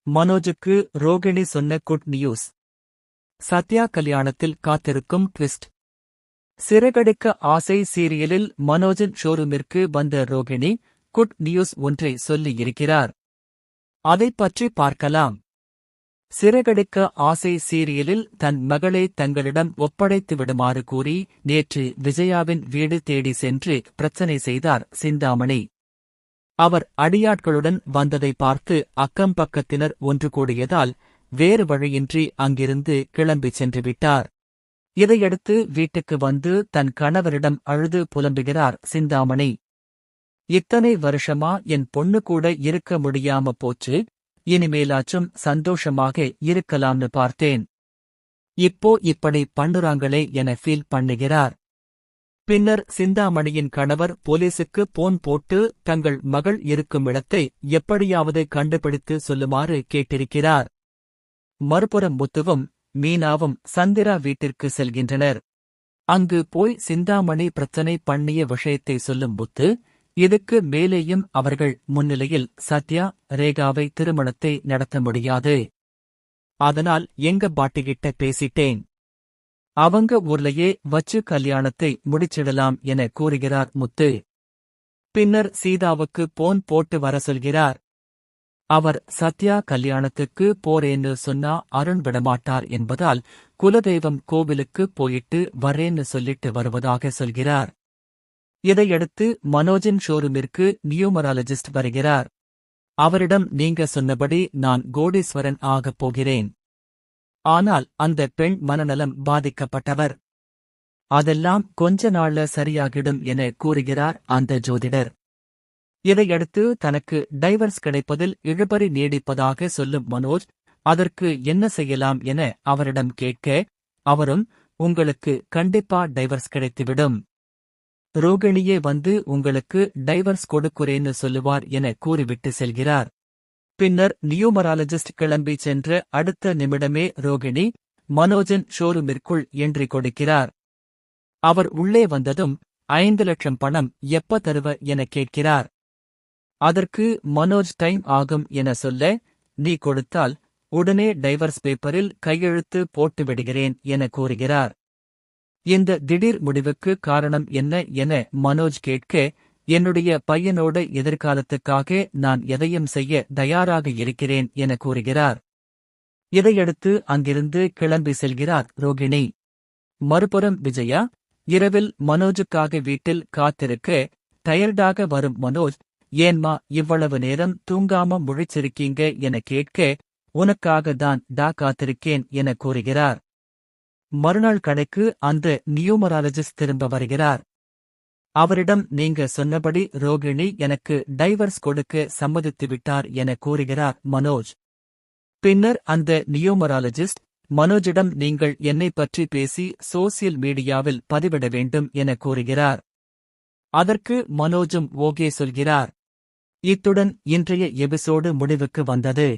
மனோஜுக்கு ரோகிணி சொன்ன good news. Sathya கல்யாணத்தில் காத்திருக்கும் ட்விஸ்ட். சிறகடிக்க ஆசை சீரியலில் மனோஜின் ஷோரூமிற்கு வந்த ரோகிணி குட் நியூஸ் ஒன்றை சொல்லியிருக்கிறார். அதைப் பற்றி பார்க்கலாம். சிறகடிக்க ஆசை சீரியலில் தன் மகளை தங்களிடம் ஒப்படைத்து விடுமாறு கூறி நேற்று விஜயாவின் வீடு தேடி சென்று பிரச்சனை செய்தார் சிந்தாமணி. அவர் அடியாட்களுடன் வந்ததை பார்த்து அக்கம் பக்கத்தினர் ஒன்று கூடியதால் வேறு வழியின்றி அங்கிருந்து கிளம்பிச் சென்றுவிட்டார். இதையடுத்து வீட்டுக்கு வந்து தன் கணவரிடம் அழுது புலம்புகிறார் சிந்தாமணி. இத்தனை வருஷமா என் பொண்ணு கூட இருக்க முடியாம போச்சு, இனிமேலாச்சும் சந்தோஷமாக இருக்கலாம்னு பார்த்தேன். இப்போ இப்படி பண்ணுறாங்களே என ஃபீல் பண்ணுகிறார். பின்னர் சிந்தாமணியின் கணவர் போலீசுக்கு போன் போட்டு தங்கள் மகள் இருக்கும் இடத்தை எப்படியாவது கண்டுபிடித்து சொல்லுமாறு கேட்டிருக்கிறார். மறுபுறம் முத்துவும் மீனாவும் சந்திரா வீட்டிற்கு செல்கின்றனர். அங்கு போய் சிந்தாமணி பிரச்சனை பண்ணிய விஷயத்தை சொல்லும் முத்து, இதுக்கு மேலேயும் அவர்கள் முன்னிலையில் சத்யா ரேகாவை திருமணத்தை நடத்த முடியாது, அதனால் எங்க பாட்டிகிட்ட பேசிட்டேன், அவங்க ஊர்லயே வச்சு கல்யாணத்தை முடிச்சிடலாம் என கூறுகிறார் முத்து. பின்னர் சீதாவுக்கு போன் போட்டு வர சொல்கிறார். அவர் சத்யா கல்யாணத்துக்கு போறேன்னு சொன்னா அருண் விடமாட்டார் என்பதால் குலதெய்வம் கோவிலுக்கு போயிட்டு வரேன்னு சொல்லிட்டு வருவதாக சொல்கிறார். இதையடுத்து மனோஜின் ஷோரூமிற்கு நியூமராலஜிஸ்ட் வருகிறார். அவரிடம் நீங்க சொன்னபடி நான் கோடீஸ்வரன் ஆகப் போகிறேன், ஆனால் அந்த பெண் மனநலம் பாதிக்கப்பட்டவர், அதெல்லாம் கொஞ்ச நாள்ல சரியாகிடும் என கூறுகிறார் அந்த ஜோதிடர். இதையடுத்து தனக்கு டைவர்ஸ் கிடைப்பதில் இழுபறி நீடிப்பதாக சொல்லும் மனோஜ் அதற்கு என்ன செய்யலாம் என அவரிடம் கேட்க, அவரும் உங்களுக்கு கண்டிப்பா டைவர்ஸ் கிடைத்துவிடும், ரோகிணியே வந்து உங்களுக்கு டைவர்ஸ் கொடுக்குறேன்னு சொல்லுவார் என கூறிவிட்டு செல்கிறார். பின்னர் நியூமராலஜிஸ்ட் கிளம்பி சென்ற அடுத்த நிமிடமே ரோகிணி மனோஜின் ஷோரூமிற்குள் என்ட்ரி கொடுக்கிறார். அவர் உள்ளே வந்ததும் 5 லட்சம் பணம் எப்ப தருவ என கேட்கிறார். அதற்கு மனோஜ் டைம் ஆகும் என சொல்ல, நீ கொடுத்தால் உடனே டைவர்ஸ் பேப்பரில் கையெழுத்து போட்டு விடுகிறேன் என கூறுகிறார். இந்த திடீர் முடிவுக்கு காரணம் என்ன என மனோஜ் கேட்க, என்னுடைய பையனோட எதிர்காலத்துக்காக நான் எதையும் செய்ய தயாராக இருக்கிறேன் என கூறுகிறார். இதையடுத்து அங்கிருந்து கிளம்பி செல்கிறார் ரோகிணி. மறுபுறம் விஜயா இரவில் மனோஜுக்காக வீட்டில் காத்திருக்க டயர்டாக வரும் மனோஜ், ஏன்மா இவ்வளவு நேரம் தூங்காம முழிச்சிருக்கீங்க என கேட்க, உனக்காக தான் காத்திருக்கேன் என கூறுகிறார். மறுநாள் கடைக்கு அந்த நியூமராலஜிஸ்ட் திரும்ப வருகிறார். அவரிடம் நீங்க சொன்னபடி ரோகிணி எனக்கு டைவர்ஸ் கொடுக்க சம்மதித்துவிட்டார் என கூறுகிறார் மனோஜ். பின்னர் அந்த நியூமராலஜிஸ்ட் மனோஜிடம் நீங்கள் என்னை பற்றி பேசி சோசியல் மீடியாவில் பதிவிட வேண்டும் என கூறுகிறார். அதற்கு மனோஜும் ஓகே சொல்கிறார். இத்துடன் இன்றைய எபிசோடு முடிவுக்கு வந்தது.